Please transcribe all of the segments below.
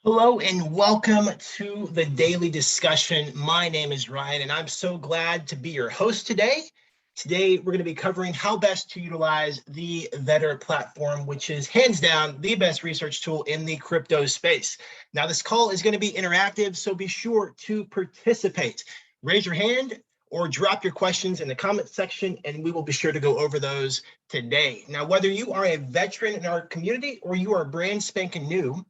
Hello and welcome to the daily discussion. My name is Ryan and I'm so glad to be your host today. Today, we're going to be covering how best to utilize the Vetter platform, which is hands down the best research tool in the crypto space. Now, this call is going to be interactive, so be sure to participate. Raise your hand or drop your questions in the comment section, and we will be sure to go over those today. Now, whether you are a veteran in our community or you are brand spanking new,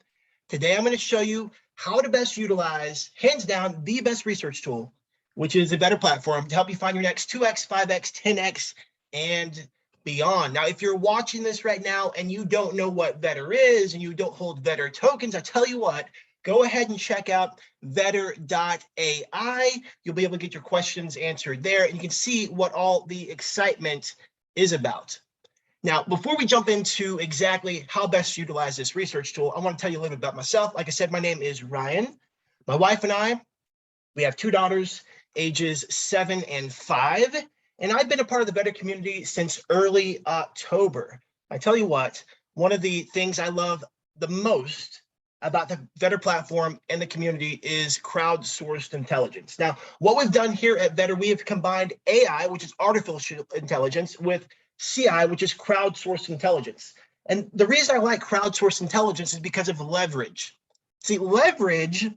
today, I'm going to show you how to best utilize, hands down, the best research tool, which is a Vetter platform to help you find your next 2x, 5x, 10x, and beyond. Now, if you're watching this right now and you don't know what Vetter is and you don't hold Vetter tokens, I tell you what, go ahead and check out vetter.ai. You'll be able to get your questions answered there, and you can see what all the excitement is about. Now, before we jump into exactly how best to utilize this research tool, I want to tell you a little bit about myself. Like I said, my name is Ryan. My wife and I, we have two daughters, ages 7 and 5, and I've been a part of the Vetter community since early October. I tell you what, one of the things I love the most about the Vetter platform and the community is crowdsourced intelligence. Now, what we've done here at Vetter, we have combined AI, which is artificial intelligence, with CI, which is crowdsourced intelligence. And the reason I like crowdsourced intelligence is because of leverage. See, leverage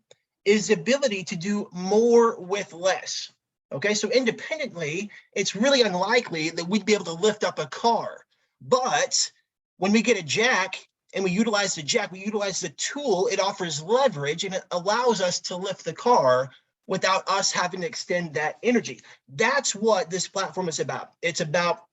is the ability to do more with less. Okay, so independently, it's really unlikely that we'd be able to lift up a car. But when we get a jack and we utilize the jack, we utilize the tool, it offers leverage and it allows us to lift the car without us having to extend that energy. That's what this platform is about. It's about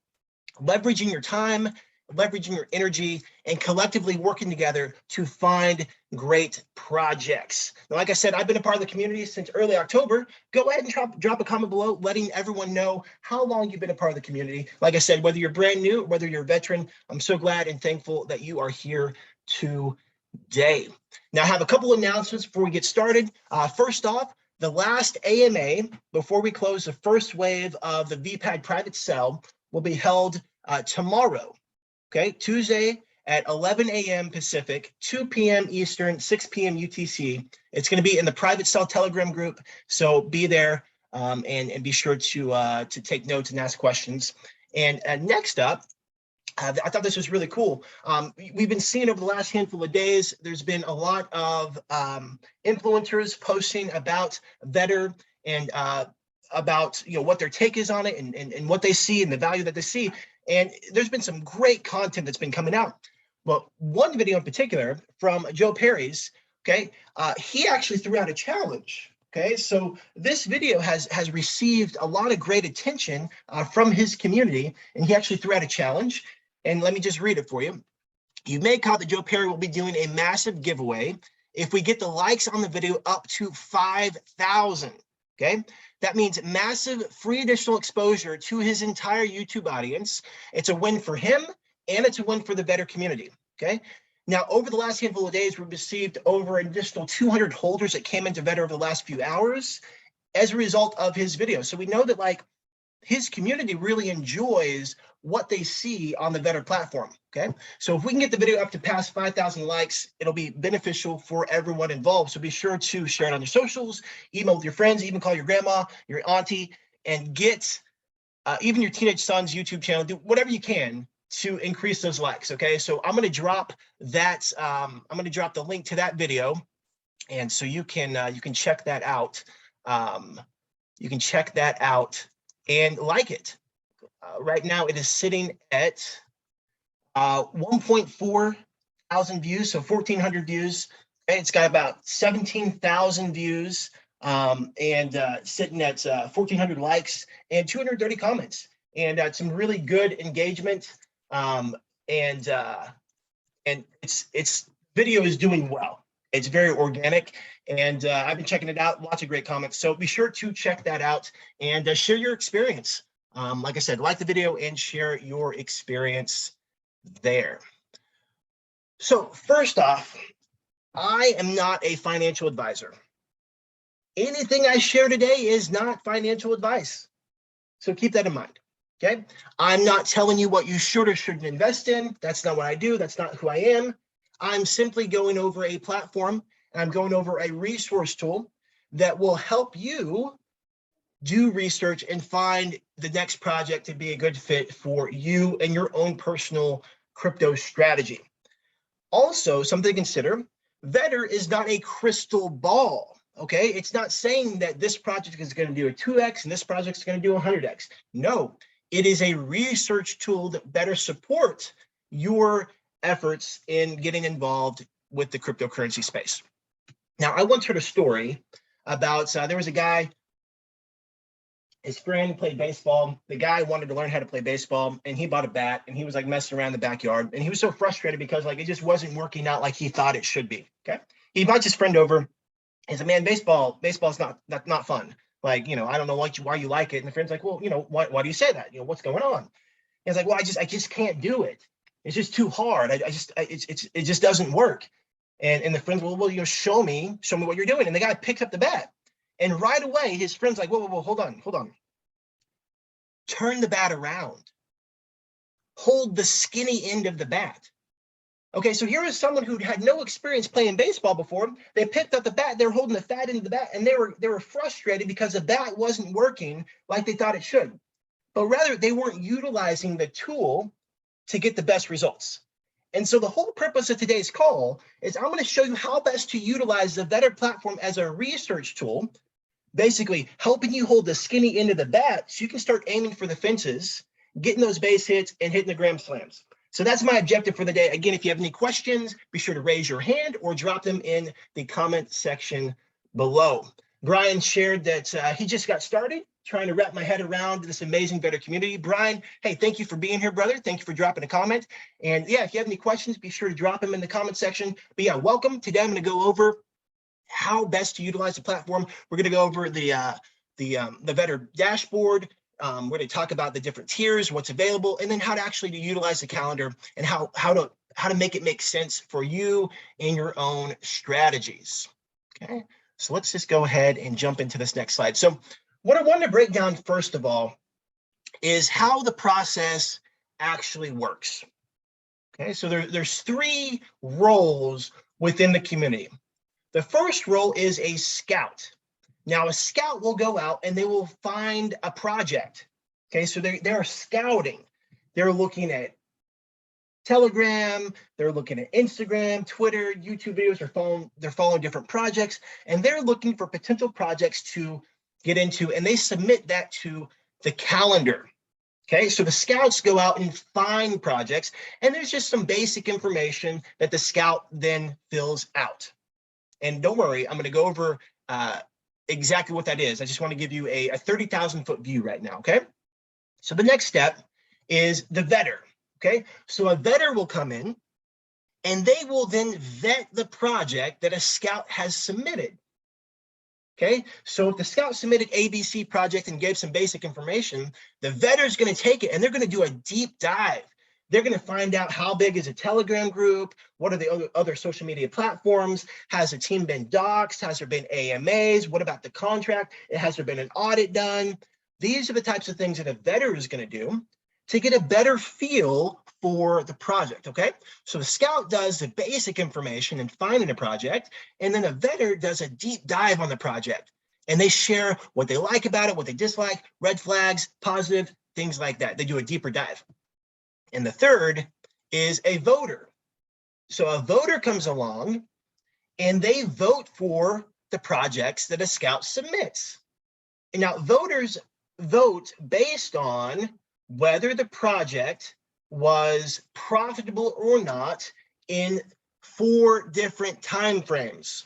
leveraging your time, leveraging your energy, and collectively working together to find great projects. Now, like I said, I've been a part of the community since early October. Go ahead and drop a comment below, letting everyone know how long you've been a part of the community. Like I said, whether you're brand new, whether you're a veteran, I'm so glad and thankful that you are here today. Now, I have a couple announcements before we get started. First off, the last AMA, before we close the first wave of the VPAD private sale, will be held tomorrow, okay, Tuesday at 11 a.m. Pacific, 2 p.m. Eastern, 6 p.m. UTC. It's going to be in the private cell Telegram group, so be there and be sure to take notes and ask questions. And next up, I thought this was really cool. We've been seeing over the last handful of days, there's been a lot of influencers posting about Vetter and about what their take is on it and what they see and the value that they see. And there's been some great content that's been coming out. Well, one video in particular from Joe Perry's, okay, he actually threw out a challenge. Okay, so this video has received a lot of great attention from his community, and he actually threw out a challenge. And let me just read it for you. You may caught that Joe Perry will be doing a massive giveaway if we get the likes on the video up to 5,000. Okay, that means massive free additional exposure to his entire YouTube audience. It's a win for him and it's a win for the Vetter community. Okay, now over the last handful of days, we've received over an additional 200 holders that came into Vetter over the last few hours as a result of his video. So we know that his community really enjoys what they see on the Vetter platform, okay? So if we can get the video up to past 5,000 likes, it'll be beneficial for everyone involved. So be sure to share it on your socials, email with your friends, even call your grandma, your auntie, and get even your teenage son's YouTube channel, do whatever you can to increase those likes, okay? So I'm gonna drop that, I'm gonna drop the link to that video, and so you can check that out. You can check that out and like it. Right now it is sitting at 1.4 thousand views, so 1,400 views. It's got about 17,000 views and sitting at 1,400 likes and 230 comments, and some really good engagement. And its video is doing well. It's very organic, and I've been checking it out. Lots of great comments. So be sure to check that out and share your experience. Like I said, like the video and share your experience there. So first off, I am not a financial advisor. Anything I share today is not financial advice. So keep that in mind, okay? I'm not telling you what you should or shouldn't invest in. That's not what I do. That's not who I am. I'm simply going over a platform I'm going over a resource tool that will help you do research and find the next project to be a good fit for you and your own personal crypto strategy. Also, something to consider, Vetter is not a crystal ball, okay? It's not saying that this project is going to do a 2x and this project is going to do 100x. No, it is a research tool that better supports your efforts in getting involved with the cryptocurrency space. Now, I once heard a story about, there was a guy, his friend played baseball. The guy wanted to learn how to play baseball, and he bought a bat, and he was like messing around the backyard, and he was so frustrated because like it just wasn't working out like he thought it should be. Okay, he invites his friend over. He said, "Man, baseball's not fun. Like, you know, I don't know why you like it." And the friend's like, "Well, you know, why do you say that? You know, what's going on?" And he's like, "Well, I just can't do it. It's just too hard. It just doesn't work." And the friend's, well, you know, show me what you're doing. And the guy picks up the bat. And right away, his friend's like, whoa, hold on. Turn the bat around. Hold the skinny end of the bat. Okay, so here is someone who had no experience playing baseball before. They picked up the bat, they were holding the fat end of the bat, and they were frustrated because the bat wasn't working like they thought it should. But rather, they weren't utilizing the tool to get the best results. And so the whole purpose of today's call is I'm going to show you how best to utilize the Vetter platform as a research tool, basically helping you hold the skinny end of the bat so you can start aiming for the fences, getting those base hits, and hitting the grand slams. So that's my objective for the day. Again, if you have any questions, be sure to raise your hand or drop them in the comment section below. Brian shared that he just got started trying to wrap my head around this amazing Vetter community. Brian, hey, thank you for being here, brother. Thank you for dropping a comment. And yeah, if you have any questions, be sure to drop them in the comment section. But yeah, welcome. Today I'm going to go over how best to utilize the platform. We're going to go over the Vetter dashboard. We're going to talk about the different tiers, what's available, and then how to actually utilize the calendar and how to make it make sense for you in your own strategies. Okay, so let's just go ahead and jump into this next slide. So what I wanted to break down first of all is how the process actually works. Okay, so there's three roles within the community. The first role is a scout. Now, a scout will go out and they will find a project. Okay, so they're scouting. They're looking at Telegram, they're looking at Instagram, Twitter, YouTube videos, they're following different projects, and they're looking for potential projects to get into, and they submit that to the calendar. Okay, so the scouts go out and find projects, and there's just some basic information that the scout then fills out. And don't worry, I'm going to go over exactly what that is. I just want to give you a 30,000 foot view right now, okay? So the next step is the vetter, okay? So a vetter will come in, and they will then vet the project that a scout has submitted. Okay, so if the scout submitted ABC project and gave some basic information, the vetter is going to take it and they're going to do a deep dive. They're going to find out how big is a Telegram group, what are the other social media platforms, has the team been doxxed, has there been AMAs, what about the contract, has there been an audit done? These are the types of things that a vetter is going to do to get a better feel for the project, okay? So the scout does the basic information in finding a project, and then a vetter does a deep dive on the project. And they share what they like about it, what they dislike, red flags, positive, things like that. They do a deeper dive. And the third is a voter. So a voter comes along and they vote for the projects that a scout submits. And now voters vote based on whether the project was profitable or not in 4 different time frames.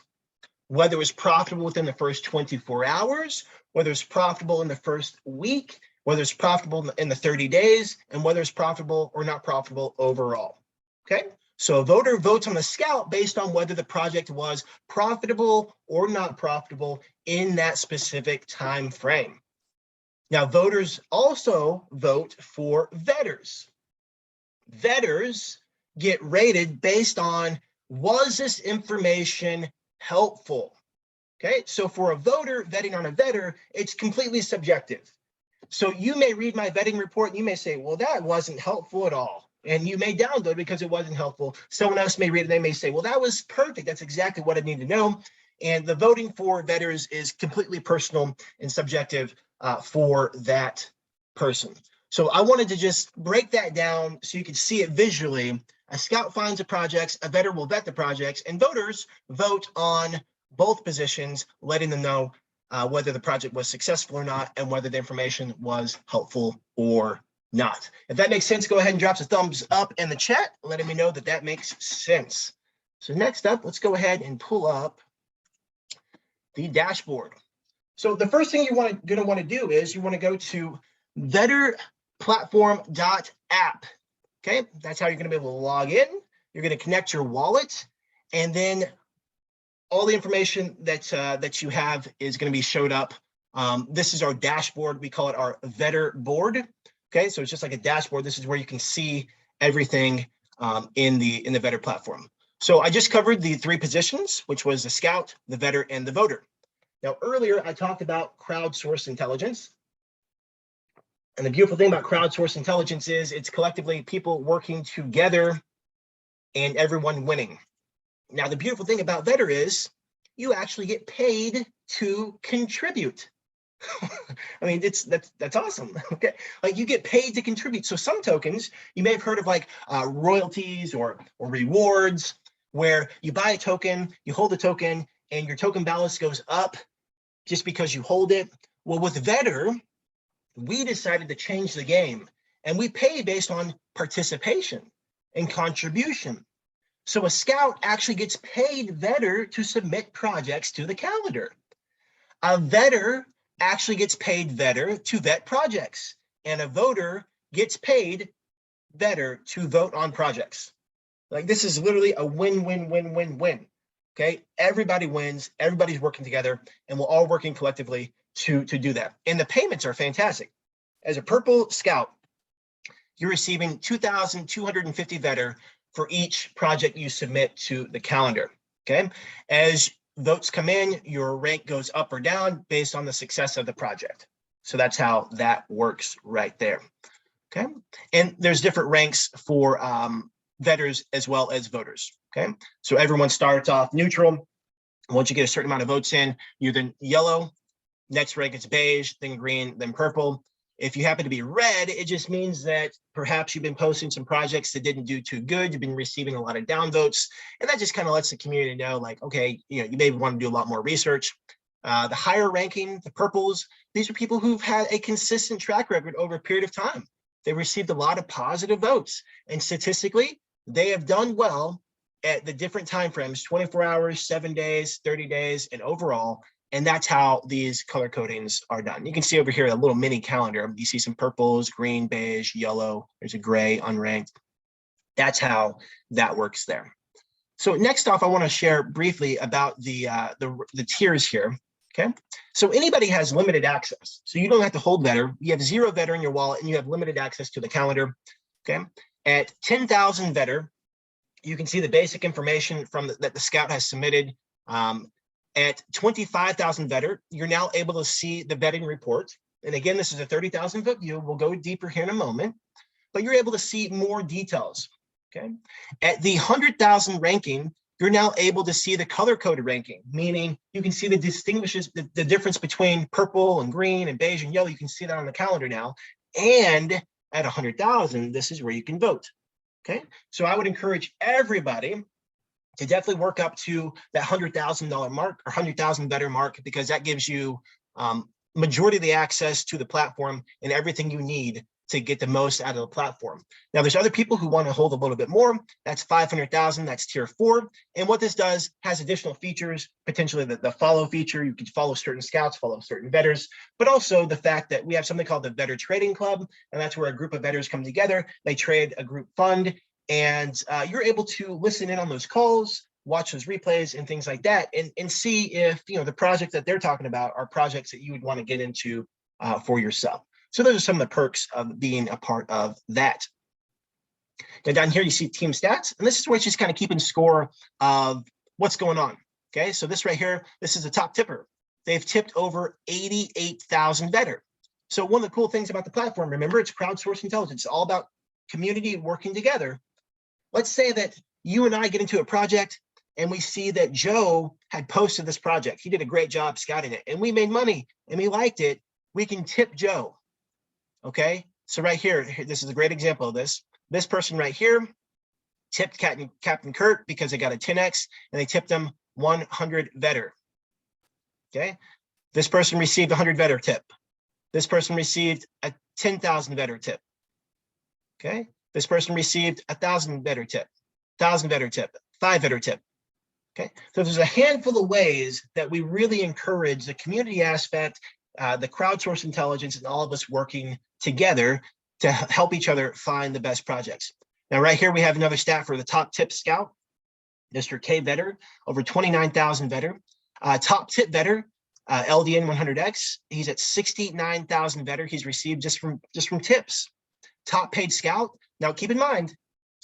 Whether it was profitable within the first 24 hours, whether it's profitable in the first week, whether it's profitable in the 30 days, and whether it's profitable or not profitable overall. Okay, so a voter votes on the scout based on whether the project was profitable or not profitable in that specific time frame. Now, voters also vote for vetters. Vetters get rated based on, was this information helpful? Okay, so for a voter vetting on a vetter, it's completely subjective. So you may read my vetting report and you may say, well, that wasn't helpful at all. and you may download because it wasn't helpful. Someone else may read it. They may say, well, that was perfect. That's exactly what I need to know. And the voting for vetters is completely personal and subjective for that person. So I wanted to just break that down so you can see it visually. A scout finds the projects, a vetter will vet the projects, and voters vote on both positions, letting them know whether the project was successful or not, and whether the information was helpful or not. If that makes sense, go ahead and drop a thumbs up in the chat, letting me know that that makes sense. So next up, let's go ahead and pull up the dashboard. So the first thing you're going to want to do is you want to go to vetterplatform.app. Okay, that's how you're going to be able to log in. You're going to connect your wallet, and then all the information that you have is going to be showed up. This is our dashboard. We call it our vetter board. Okay, so it's just like a dashboard. This is where you can see everything in the vetter platform. So I just covered the 3 positions, which was the scout, the vetter, and the voter. Now, earlier I talked about crowdsourced intelligence. And the beautiful thing about crowdsourced intelligence is it's collectively people working together and everyone winning. Now, the beautiful thing about vetter is you actually get paid to contribute. I mean, that's awesome. Okay, like you get paid to contribute. So some tokens you may have heard of, like royalties or rewards, where you buy a token, you hold a token, and your token balance goes up just because you hold it. Well, with vetter, we decided to change the game, and we pay based on participation and contribution. So a scout actually gets paid vetter to submit projects to the calendar. A vetter actually gets paid vetter to vet projects, and a voter gets paid vetter to vote on projects. Like, this is literally a win-win-win-win-win. Okay, everybody wins, everybody's working together, and we're all working collectively to do that. And the payments are fantastic. As a purple scout, you're receiving 2,250 vetter for each project you submit to the calendar. Okay, as votes come in, your rank goes up or down based on the success of the project. So that's how that works right there. Okay, and there's different ranks for vetters as well as voters. Okay, so everyone starts off neutral. Once you get a certain amount of votes in, you're then yellow. Next rank is beige, then green, then purple. If you happen to be red, it just means that perhaps you've been posting some projects that didn't do too good. You've been receiving a lot of downvotes, and that just kind of lets the community know, like, okay, you may want to do a lot more research. The higher ranking, the purples, these are people who've had a consistent track record over a period of time. They received a lot of positive votes, and statistically, they have done well at the different time frames: 24 hours, 7 days, 30 days, and overall. And that's how these color codings are done. You can see over here a little mini calendar. You see some purples, green, beige, yellow. There's a gray, unranked. That's how that works there. So next off, I want to share briefly about the tiers here. Okay, so anybody has limited access. So you don't have to hold vetter. You have 0 vetter in your wallet, and you have limited access to the calendar. Okay, at 10,000 vetter, you can see the basic information that the scout has submitted. At 25,000 vetter, you're now able to see the vetting report. And again, this is a 30,000 foot view. We'll go deeper here in a moment, but you're able to see more details. Okay. At the 100,000 ranking, you're now able to see the color coded ranking, meaning you can see the the difference between purple and green and beige and yellow. You can see that on the calendar now. And at 100,000, this is where you can vote. Okay. So I would encourage everybody to definitely work up to that $100,000 mark or 100,000 vetter mark, because that gives you majority of the access to the platform and everything you need to get the most out of the platform. Now, there's other people who want to hold a little bit more. That's 500,000. That's tier 4. And what this does has additional features, potentially the follow feature. You can follow certain scouts, follow certain vetters, but also the fact that we have something called the Vetter Trading Club, and that's where a group of vetters come together. They trade a group fund, and you're able to listen in on those calls, watch those replays and things like that, and see if the project that they're talking about are projects that you would want to get into for yourself. So those are some of the perks of being a part of that. Now down here you see team stats, and this is where it's just kind of keeping score of what's going on. Okay, so this right here, this is a top tipper. They've tipped over 88,000 vetter. So one of the cool things about the platform, remember, it's crowdsourced intelligence. It's all about community working together. Let's say that you and I get into a project and we see that Joe had posted this project. He did a great job scouting it and we made money and we liked it. We can tip Joe, okay? So right here, this is a great example of this. This person right here tipped Captain Kurt because they got a 10X and they tipped him 100 Vetter, okay? This person received a 100 Vetter tip. This person received a 10,000 Vetter tip, okay? This person received 1,000 Vetter tip, 1,000 Vetter tip, 5 Vetter tip, okay? So there's a handful of ways that we really encourage the community aspect, the crowdsourced intelligence, and all of us working together to help each other find the best projects. Now, right here, we have another stat for the top tip scout, Mr. K Vetter, over 29,000 Vetter. Top tip Vetter, LDN 100X, he's at 69,000 Vetter he's received just from tips. Top paid scout, now keep in mind,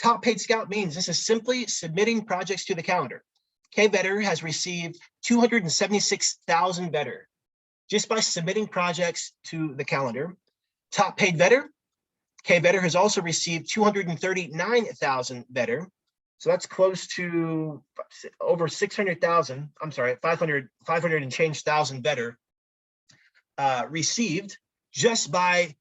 top paid scout means this is simply submitting projects to the calendar. K Vetter has received 276,000 Vetter just by submitting projects to the calendar. Top paid Vetter, K Vetter has also received 239,000 Vetter. So that's close to over 600,000, I'm sorry, 500 and change thousand Vetter received just by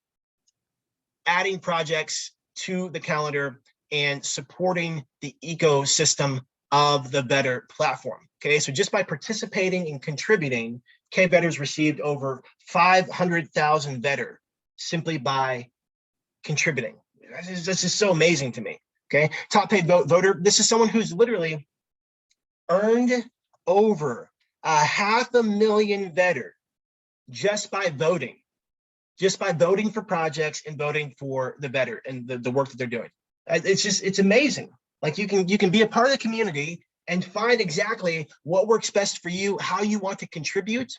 adding projects to the calendar and supporting the ecosystem of the Vetter platform. Okay, so just by participating and contributing, K Vetter's received over 500,000 Vetter simply by contributing. This is so amazing to me. Okay, top paid voter. This is someone who's literally earned over 500,000 Vetter just by voting for projects and voting for the Vetter and the work that they're doing. It's amazing. Like you can be a part of the community and find exactly what works best for you, how you want to contribute,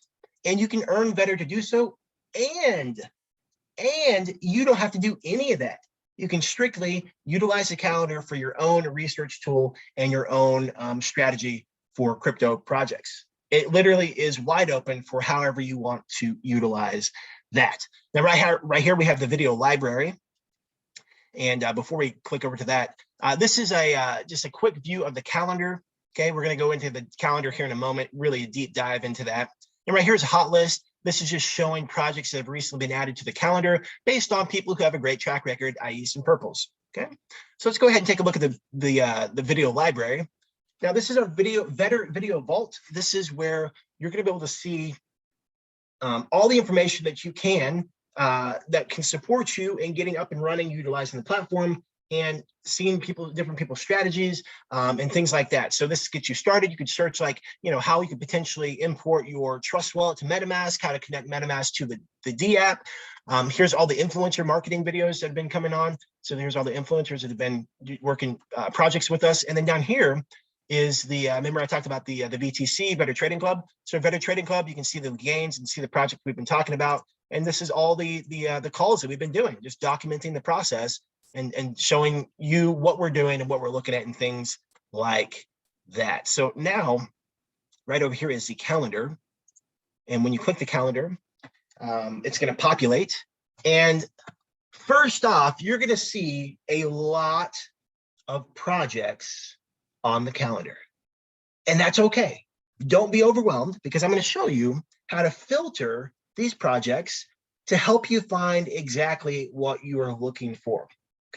and you can earn Vetter to do so. And you don't have to do any of that. You can strictly utilize the calendar for your own research tool and your own strategy for crypto projects. It literally is wide open for however you want to utilize that. Now, right here we have the video library. And before we click over to that, this is just a quick view of the calendar. Okay, we're going to go into the calendar here in a moment, really a deep dive into that. And right here's a hot list. This is just showing projects that have recently been added to the calendar based on people who have a great track record, i.e. some purples. Okay, so let's go ahead and take a look at the video library. Now, this is a Vetter video vault. This is where you're going to be able to see all the information that you can that can support you in getting up and running, utilizing the platform, and seeing different people's strategies and things like that. So this gets you started. You could search how you could potentially import your Trust wallet to MetaMask, how to connect MetaMask to the dApp. Here's all the influencer marketing videos that have been coming on. So here's all the influencers that have been working projects with us. And then down here is the, remember I talked about the VTC, Vetter Trading Club. So Vetter Trading Club, you can see the gains and see the project we've been talking about. And this is all the calls that we've been doing, just documenting the process and showing you what we're doing and what we're looking at and things like that. So now, right over here is the calendar. And when you click the calendar, it's going to populate. And first off, you're going to see a lot of projects on the calendar. And that's okay. Don't be overwhelmed, because I'm going to show you how to filter these projects to help you find exactly what you are looking for.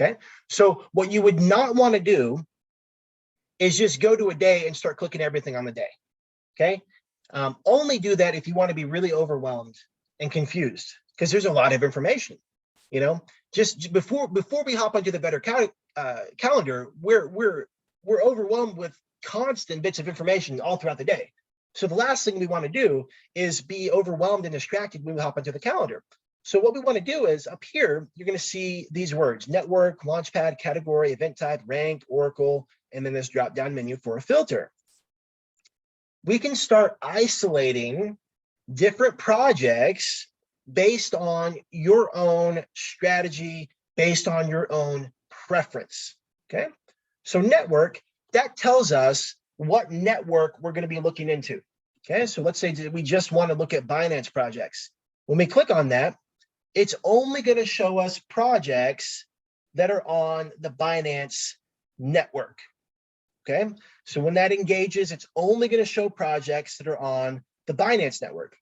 Okay, so what you would not want to do is just go to a day and start clicking everything on the day. Okay, only do that if you want to be really overwhelmed and confused, because there's a lot of information. Just before we hop onto the Vetter calendar, we're overwhelmed with constant bits of information all throughout the day. So the last thing we want to do is be overwhelmed and distracted when we hop onto the calendar. So what we want to do is up here, you're going to see these words: network, launchpad, category, event type, rank, Oracle, and then this drop down menu for a filter. We can start isolating different projects based on your own strategy, based on your own preference. Okay, so network, that tells us what network we're going to be looking into. Okay, so let's say we just want to look at Binance projects. When we click on that, it's only going to show us projects that are on the Binance network. Okay, so when that engages, it's only going to show projects that are on the Binance network.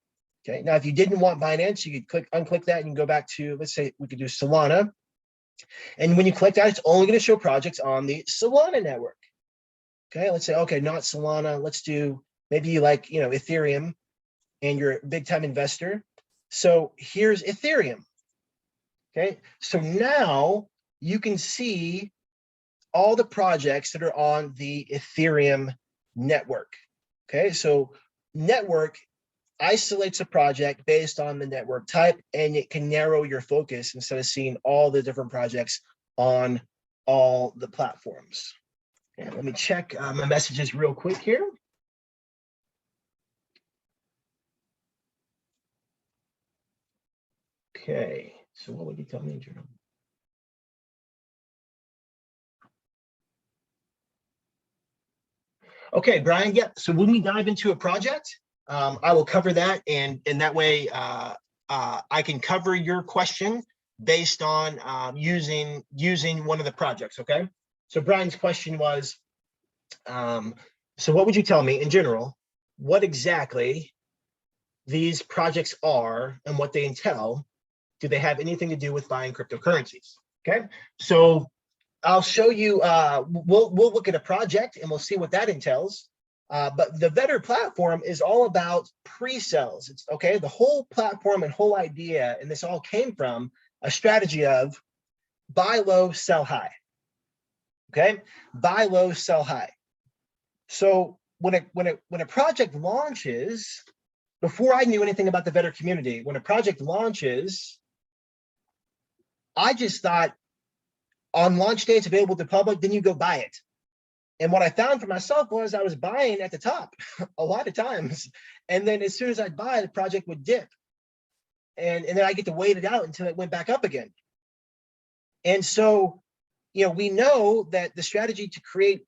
Okay, now if you didn't want Binance, you could unclick that and you can go back to, let's say we could do Solana. And when you click that, it's only going to show projects on the Solana network. Okay, let's say, okay, not Solana. Let's do, maybe you like, Ethereum and you're a big time investor. So here's Ethereum. Okay, so now you can see all the projects that are on the Ethereum network. Okay, so network isolates a project based on the network type, and it can narrow your focus instead of seeing all the different projects on all the platforms. And let me check my messages real quick here. Okay, so what would you tell me, Jerome? Okay, Brian, yeah, so when we dive into a project, I will cover that, and that way I can cover your question based on using one of the projects, okay? So Brian's question was, so what would you tell me in general, what exactly these projects are and what they entail? Do they have anything to do with buying cryptocurrencies? Okay, so I'll show you, we'll look at a project and we'll see what that entails. But the Vetter platform is all about pre-sales. It's okay, the whole platform and whole idea, and this all came from a strategy of buy low, sell high. Okay, buy low, sell high. So when a project launches, before I knew anything about the Vetter community, when a project launches, I just thought on launch day it's available to the public, then you go buy it. And what I found for myself was I was buying at the top a lot of times. And then as soon as I'd buy, the project would dip. And then I get to wait it out until it went back up again. And so, we know that the strategy to create,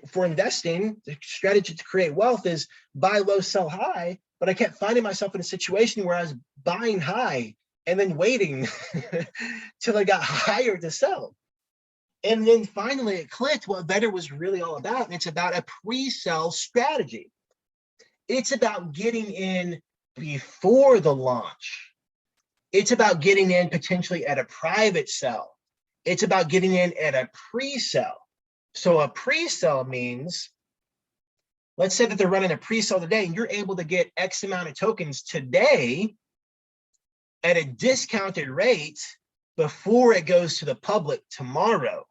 for investing, the strategy to create wealth is buy low, sell high. But I kept finding myself in a situation where I was buying high and then waiting till I got higher to sell. And then finally it clicked what Vetter was really all about. And it's about a pre-sell strategy. It's about getting in before the launch. It's about getting in potentially at a private sell. It's about getting in at a pre-sell. So a pre-sell means, let's say that they're running a pre-sell today and you're able to get X amount of tokens today at a discounted rate before it goes to the public tomorrow.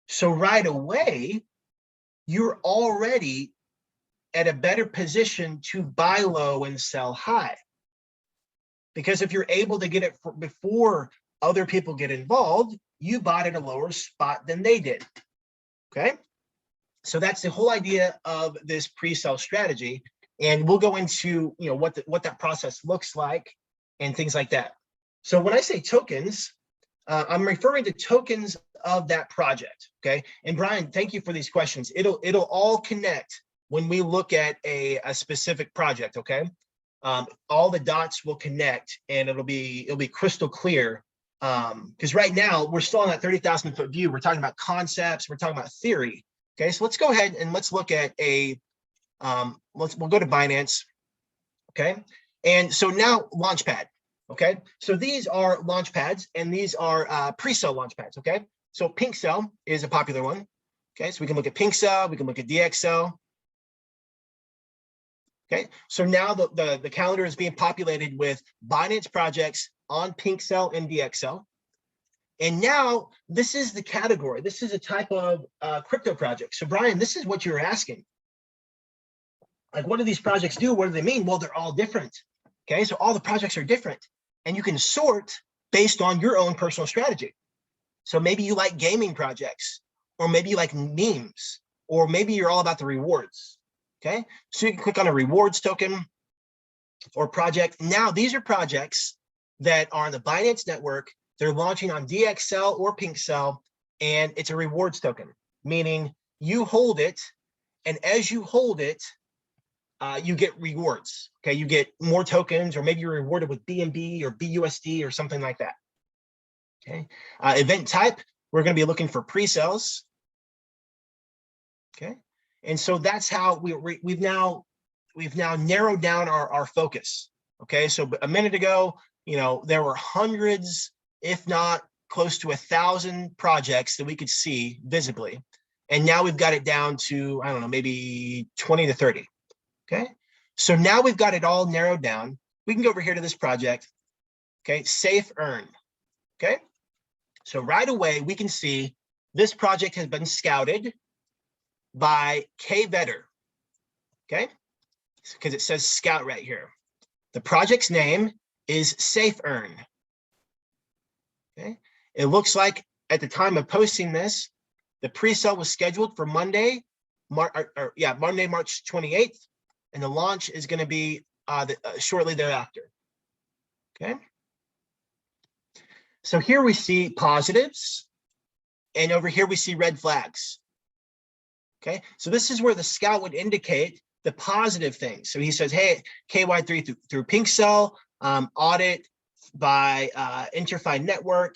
So right away, you're already at a better position to buy low and sell high. Because if you're able to get it before other people get involved, you bought at a lower spot than they did. Okay, so that's the whole idea of this pre-sell strategy, and we'll go into what that process looks like and things like that. So when I say tokens, I'm referring to tokens of that project. Okay, and Brian, thank you for these questions. It'll all connect when we look at a specific project. Okay, all the dots will connect, and it'll be crystal clear. Because right now we're still on that 30,000 foot view. We're talking about concepts. We're talking about theory. Okay, so let's go ahead and let's look at a we'll go to Binance. Okay, and so now Launchpad. Okay, so these are launch pads, and these are pre-sale launch pads. Okay, so Pink Cell is a popular one. Okay, so we can look at Pink Cell, we can look at DXL. Okay, so now the calendar is being populated with Binance projects on Pink Cell and DXL. And now this is the category. This is a type of crypto project. So Brian, this is what you're asking. Like, what do these projects do? What do they mean? Well, they're all different. Okay, so all the projects are different. And you can sort based on your own personal strategy. So maybe you like gaming projects, or maybe you like memes, or maybe you're all about the rewards. Okay, so you can click on a rewards token or project. Now, these are projects that are on the Binance network. They're launching on DXL or Pink Cell, and it's a rewards token, meaning you hold it, and as you hold it, you get rewards. Okay, you get more tokens, or maybe you're rewarded with BNB or BUSD or something like that. Okay. Event type, we're going to be looking for pre-sales. Okay. And so that's how we've now narrowed down our focus. Okay. So a minute ago, there were hundreds, if not close to 1,000 projects that we could see visibly. And now we've got it down to, I don't know, maybe 20 to 30. Okay. So now we've got it all narrowed down. We can go over here to this project. Okay. Safe Earn. Okay. So right away, we can see this project has been scouted by KVetter. Okay. Because it says scout right here. The project's name is Safe Earn. Okay. It looks like at the time of posting this, the pre-sale was scheduled for Monday, Monday, March 28th, and the launch is going to be shortly thereafter. Okay. So here we see positives, and over here we see red flags. Okay. So this is where the scout would indicate the positive things. So he says, hey, KY3 through Pink Cell, audit by Interfi Network.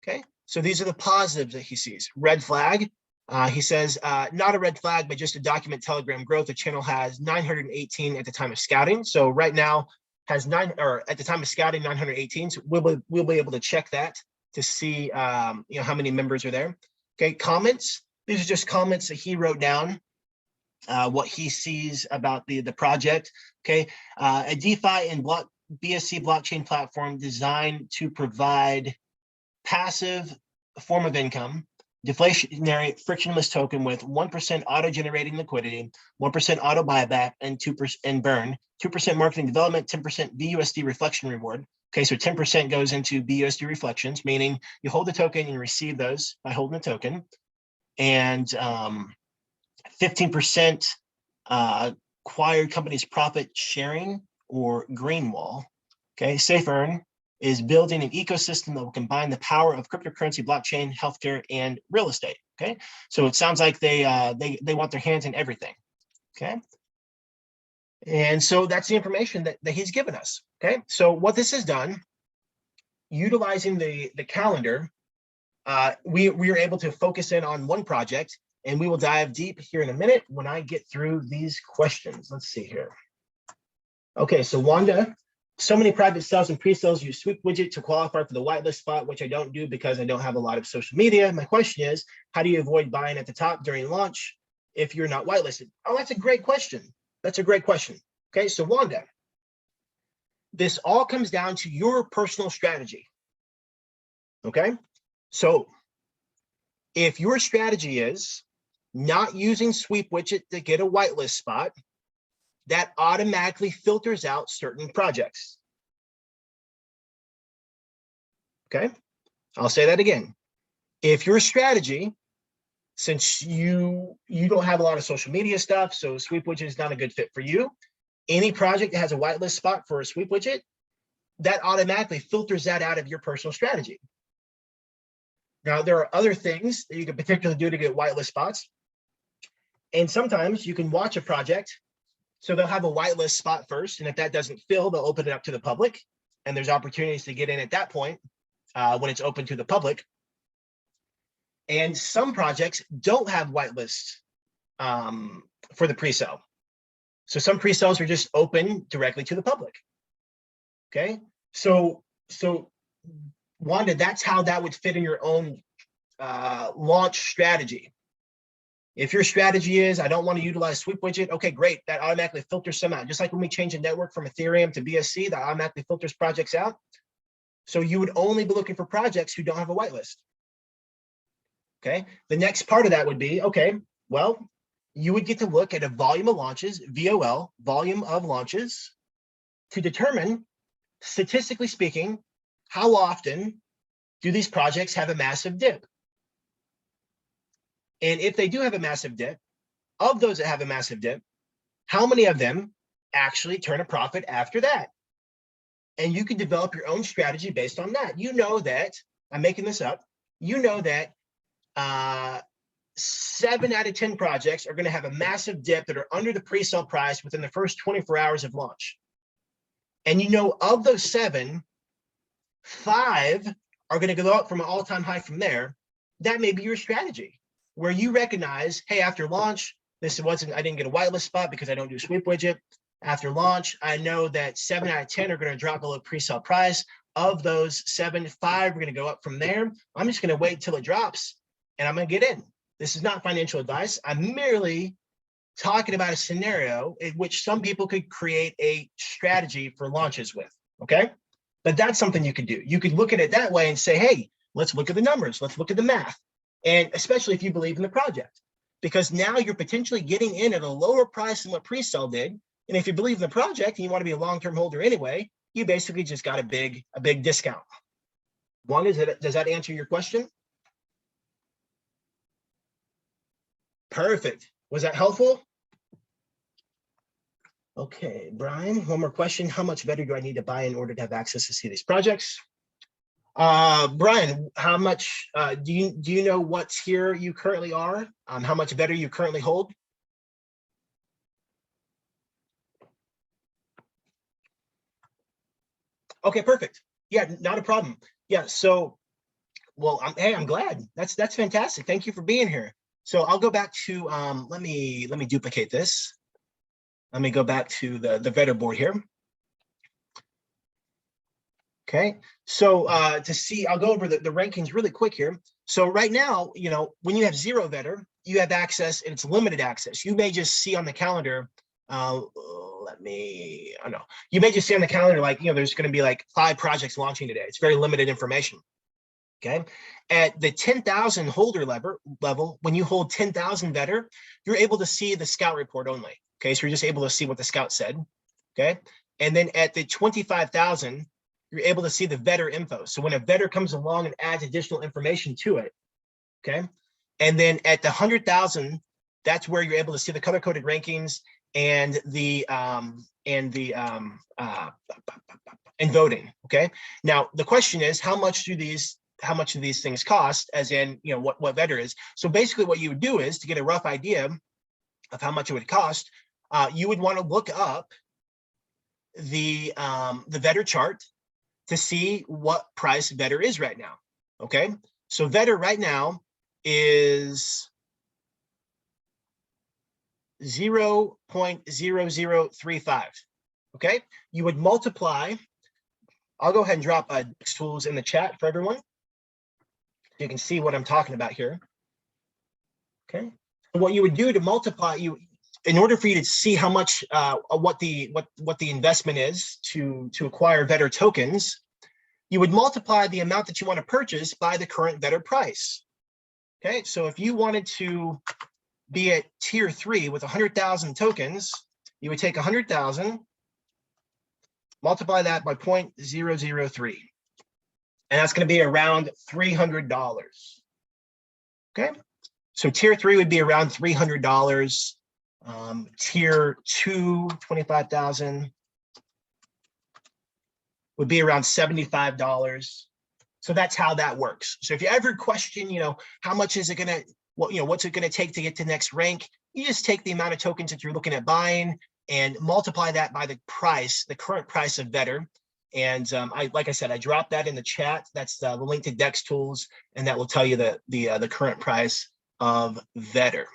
Okay, so these are the positives that he sees. Red flag, he says, not a red flag, but just a document Telegram growth. The channel has 918 at the time of scouting. So right now has at the time of scouting, 918. So we'll be able to check that to see how many members are there. Okay, comments. These are just comments that he wrote down, what he sees about the project. Okay, a DeFi and BSC blockchain platform designed to provide passive form of income, deflationary frictionless token with 1% auto-generating liquidity, 1% auto buyback, and 2% burn, 2% marketing development, 10% BUSD reflection reward. Okay, so 10% goes into BUSD reflections, meaning you hold the token and you receive those by holding the token, and 15% acquired companies profit sharing or green wall. Okay, Safe Earn is building an ecosystem that will combine the power of cryptocurrency, blockchain, healthcare, and real estate. Okay, so it sounds like they want their hands in everything. Okay, and so that's the information that he's given us. Okay, so what this has done, utilizing the calendar, we are able to focus in on one project, and we will dive deep here in a minute when I get through these questions. Let's see here. Okay, so Wanda. So many private sales and pre-sales use Sweep widget to qualify for the whitelist spot, which I don't do because I don't have a lot of social media. My question is, how do you avoid buying at the top during launch if you're not whitelisted? Oh, that's a great question. That's a great question. Okay, so Wanda, this all comes down to your personal strategy. Okay, so if your strategy is not using Sweep widget to get a whitelist spot, that automatically filters out certain projects. Okay, I'll say that again. If your strategy, since you don't have a lot of social media stuff, so Sweep widget is not a good fit for you, any project that has a whitelist spot for a Sweep widget, that automatically filters that out of your personal strategy. Now, there are other things that you can particularly do to get whitelist spots. And sometimes you can watch a project. So they'll have a whitelist spot first, and if that doesn't fill, they'll open it up to the public, and there's opportunities to get in at that point when it's open to the public. And some projects don't have whitelists for the pre-sale. So some pre-sales are just open directly to the public. Okay, so Wanda, that's how that would fit in your own launch strategy. If your strategy is, I don't want to utilize Sweep widget, okay, great. That automatically filters some out. Just like when we change a network from Ethereum to BSC, that automatically filters projects out. So you would only be looking for projects who don't have a whitelist. Okay, the next part of that would be, okay, well, you would get to look at a volume of launches, VOL, volume of launches, to determine, statistically speaking, how often do these projects have a massive dip? And if they do have a massive dip, of those that have a massive dip, how many of them actually turn a profit after that? And you can develop your own strategy based on that. You know that, I'm making this up, you know that 7 out of 10 projects are going to have a massive dip that are under the pre-sale price within the first 24 hours of launch. And you know, of those 7, 5 are going to go up from an all-time high from there, that may be your strategy, where you recognize, hey, after launch, I didn't get a whitelist spot because I don't do sweep widget. After launch, I know that 7 out of 10 are going to drop below pre-sale price. Of those 7, 5 are going to go up from there. I'm just going to wait till it drops and I'm going to get in. This is not financial advice. I'm merely talking about a scenario in which some people could create a strategy for launches with, okay? But that's something you could do. You could look at it that way and say, hey, let's look at the numbers. Let's look at the math. And especially if you believe in the project, because now you're potentially getting in at a lower price than what pre-sale did. And if you believe in the project and you want to be a long-term holder anyway, you basically just got a big discount. Does that answer your question? Perfect. Was that helpful? Okay, Brian, one more question. How much better do I need to buy in order to have access to see these projects? Brian, how much do you know what tier you currently are? How much better you currently hold? Okay, perfect. Yeah, not a problem. Yeah, so, well, I'm glad. That's fantastic. Thank you for being here. So I'll go back to, let me duplicate this. Let me go back to the Vetter board here. Okay, so to see, I'll go over the rankings really quick here. So right now, you know, when you have 0 Vetter, you have access, and it's limited access. You may just see on the calendar, you may just see on the calendar, like, you know, there's going to be like 5 projects launching today. It's very limited information. Okay, at the 10,000 holder level, when you hold 10,000 Vetter, you're able to see the scout report only. Okay, so you're just able to see what the scout said. Okay, and then at the 25,000, you're able to see the Vetter info. So when a Vetter comes along and adds additional information to it, okay, and then at the 100,000, that's where you're able to see the color-coded rankings and voting. Okay, now the question is, how much do these things cost, as in, you know, what Vetter is. So basically what you would do is, to get a rough idea of how much it would cost, you would want to look up the Vetter chart to see what price Vetter is right now. Okay, so Vetter right now is 0.0035. Okay, you would multiply. I'll go ahead and drop Dex tools in the chat for everyone. You can see what I'm talking about here. Okay, so what you would do to multiply, in order for you to see how much what the investment is to acquire Vetter tokens, you would multiply the amount that you want to purchase by the current Vetter price. Okay, so if you wanted to be at tier 3 with 100,000 tokens, you would take 100,000, multiply that by 0.003. And that's going to be around $300. Okay, so tier 3 would be around $300. Tier 2, 25,000 would be around $75. So that's how that works. So if you ever question, you know, how much is it going to, what's it going to take to get to the next rank? You just take the amount of tokens that you're looking at buying and multiply that by the price, the current price of Vetter. And like I said, I dropped that in the chat. That's the link to Dex tools, and that will tell you the current price of Vetter.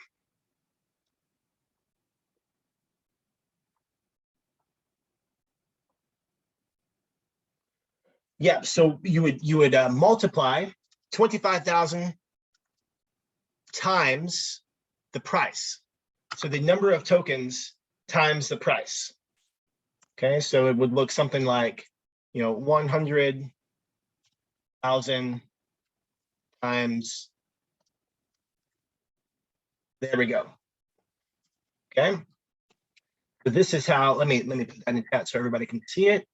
Yeah, so you would multiply 25,000 times the price. So the number of tokens times the price. Okay, so it would look something like, you know, 100,000 times, there we go. Okay, so this is how, let me put that in the chat so everybody can see it.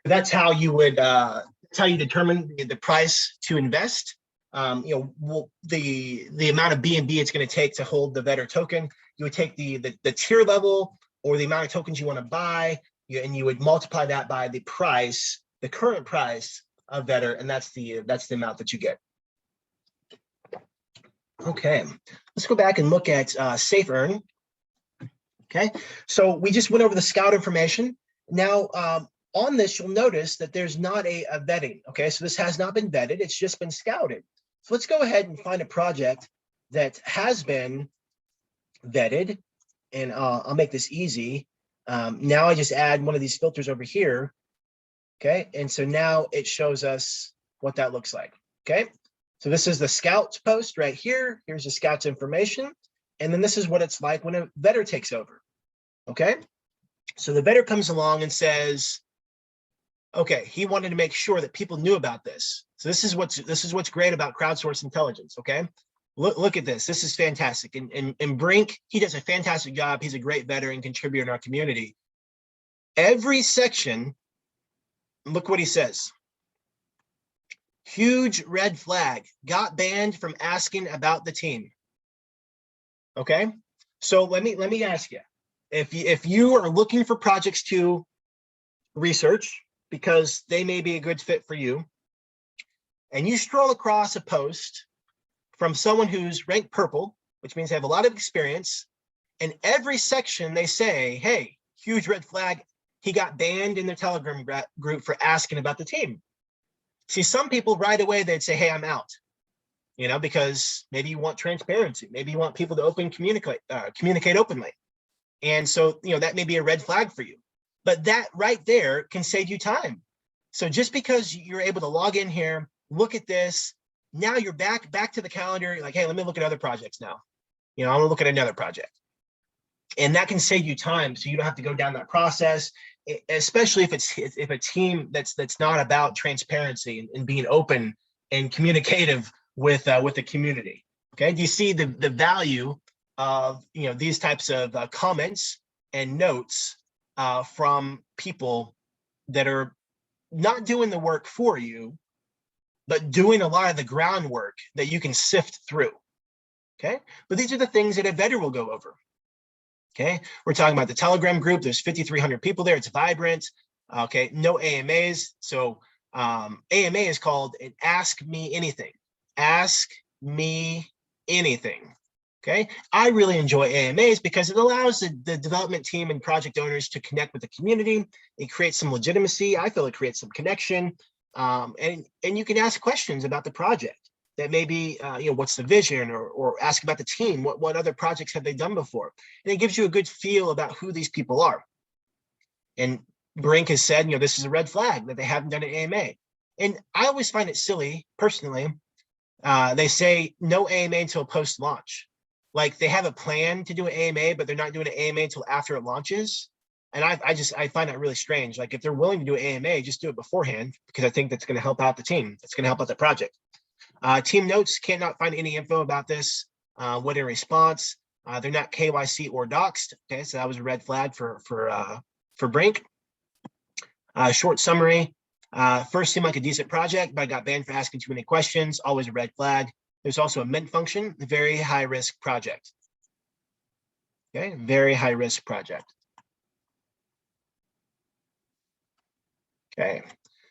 That's how you would, that's how you determine the price to invest. You know, the amount of BNB it's going to take to hold the Vetter token. You would take the tier level or the amount of tokens you want to buy, and you would multiply that by the price, the current price of Vetter, and that's the amount that you get. Okay, let's go back and look at Safe Earn. Okay, so we just went over the scout information. Now, on this, you'll notice that there's not a vetting. Okay, so this has not been vetted. It's just been scouted. So let's go ahead and find a project that has been vetted. And I'll make this easy. Now I just add one of these filters over here. Okay, and so now it shows us what that looks like. Okay, so this is the Scouts post right here. Here's the Scouts information. And then this is what it's like when a vetter takes over. Okay, so the vetter comes along and says, okay, he wanted to make sure that people knew about this. So this is what's great about crowdsourced intelligence. Okay, look at this. This is fantastic. And Brink, he does a fantastic job. He's a great veteran and contributor in our community. Every section, look what he says. Huge red flag, got banned from asking about the team. Okay, so let me ask you, if you are looking for projects to research because they may be a good fit for you, and you stroll across a post from someone who's ranked purple, which means they have a lot of experience, and every section they say, hey, huge red flag, he got banned in their Telegram group for asking about the team. See, some people right away, they'd say, hey, I'm out, you know, because maybe you want transparency. Maybe you want people to communicate openly. And so, you know, that may be a red flag for you, but that right there can save you time. So just because you're able to log in here, look at this, now you're back to the calendar. You're like, hey, let me look at other projects now. You know, I'm gonna look at another project. And that can save you time, so you don't have to go down that process, especially if a team that's not about transparency and being open and communicative with the community. Okay, do you see the value of, you know, these types of comments and notes from people that are not doing the work for you, but doing a lot of the groundwork that you can sift through. Okay, but these are the things that a veteran will go over. Okay, we're talking about the Telegram group. There's 5,300 people there. It's vibrant. Okay, no AMAs. So AMA is called an Ask Me Anything. Ask me anything. Okay, I really enjoy AMAs because it allows the development team and project owners to connect with the community. It creates some legitimacy. I feel it creates some connection, and you can ask questions about the project. That maybe, you know, what's the vision, or ask about the team, what other projects have they done before? And it gives you a good feel about who these people are. And Brink has said, you know, this is a red flag that they haven't done an AMA. And I always find it silly, personally. They say no AMA until post-launch. Like they have a plan to do an AMA, but they're not doing an AMA until after it launches. And I find that really strange. Like if they're willing to do an AMA, just do it beforehand, because I think that's going to help out the team. It's going to help out the project. Team notes cannot find any info about this. What in response? They're not KYC or doxed. Okay, so that was a red flag for Brink. Short summary. First seemed like a decent project, but I got banned for asking too many questions. Always a red flag. There's also a mint function. Very high risk project. Okay, very high risk project. Okay,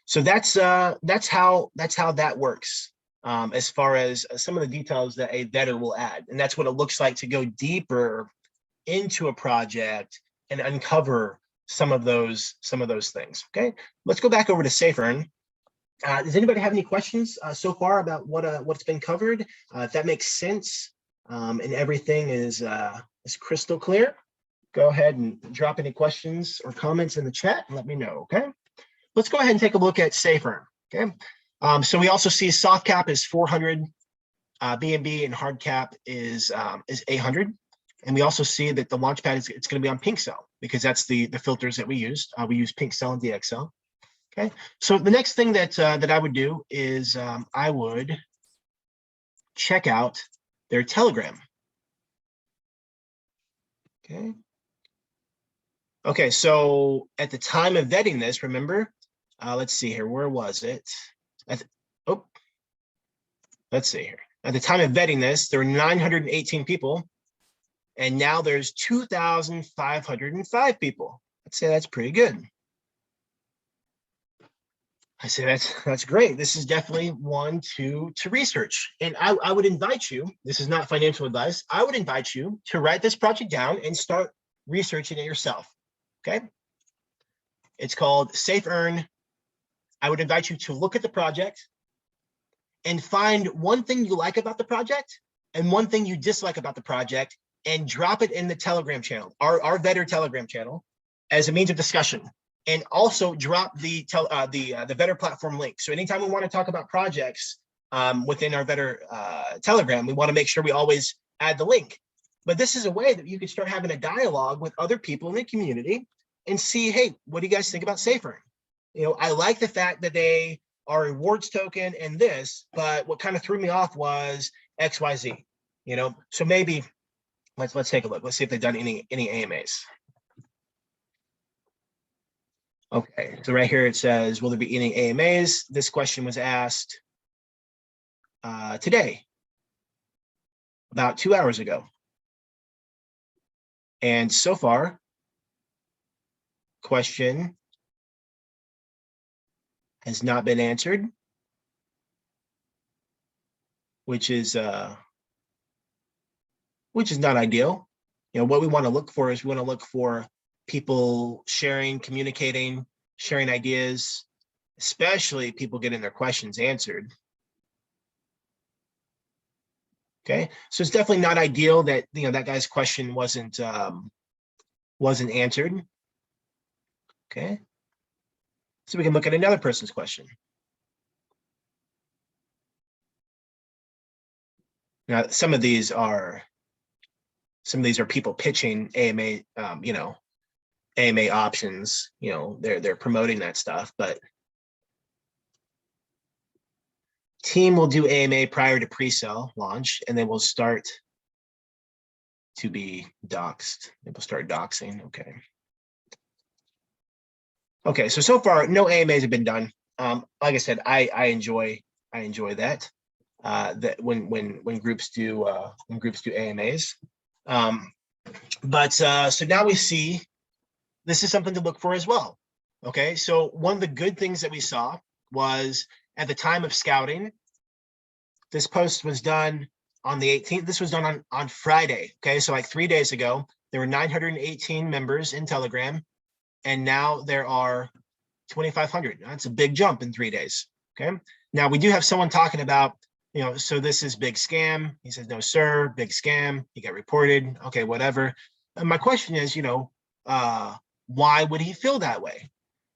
so that's how that works. As far as some of the details that a vetter will add. And that's what it looks like to go deeper into a project and uncover some of those things. Okay, let's go back over to SafeEarn. Does anybody have any questions so far about what's been covered? If that makes sense and everything is crystal clear, go ahead and drop any questions or comments in the chat and let me know. Okay, let's go ahead and take a look at SafeEarn. Okay. So we also see soft cap is 400, BNB, and hard cap is 800. And we also see that the launchpad it's going to be on pink cell, because that's the filters that we used. We use pink cell and DXL. Okay. So the next thing that I would do is I would check out their Telegram. Okay. Okay. So at the time of vetting this, remember, let's see here. Where was it? Let's see here. At the time of vetting this, there were 918 people, and now there's 2,505 people. I'd say that's pretty good. I say that's great. This is definitely one to research. And I would invite you, this is not financial advice, I would invite you to write this project down and start researching it yourself. Okay. It's called Safe Earn. I would invite you to look at the project and find one thing you like about the project and one thing you dislike about the project, and drop it in the Telegram channel, our Vetter Telegram channel, as a means of discussion. And also drop the Vetter platform link. So anytime we want to talk about projects within our Vetter Telegram, we want to make sure we always add the link. But this is a way that you can start having a dialogue with other people in the community and see, hey, what do you guys think about Safe Earn? You know, I like the fact that they are a rewards token and this, but what kind of threw me off was XYZ. You know, so maybe let's take a look. Let's see if they've done any AMAs. Okay, so right here it says, will there be any AMAs? This question was asked today, about 2 hours ago. And so far, question has not been answered, which is not ideal. You know, what we want to look for is we want to look for people sharing, communicating, sharing ideas, especially people getting their questions answered. Okay, so it's definitely not ideal that, you know, that guy's question wasn't answered. Okay, so we can look at another person's question. Now, some of these are people pitching AMA, you know, AMA options. You know, they're promoting that stuff, but team will do AMA prior to pre-sale launch, and then we'll start to be doxed. It will start doxing. Okay. Okay, so far no AMAs have been done. Like I said, I enjoy that. That when groups do AMAs. So now we see this is something to look for as well. Okay, so one of the good things that we saw was at the time of scouting, this post was done on the 18th. This was done on Friday. Okay, so like 3 days ago, there were 918 members in Telegram, and now there are 2,500. That's a big jump in 3 days. Okay, now we do have someone talking about, you know, so this is big scam. He says, no, sir, big scam. He got reported. Okay, whatever. And my question is, you know, why would he feel that way?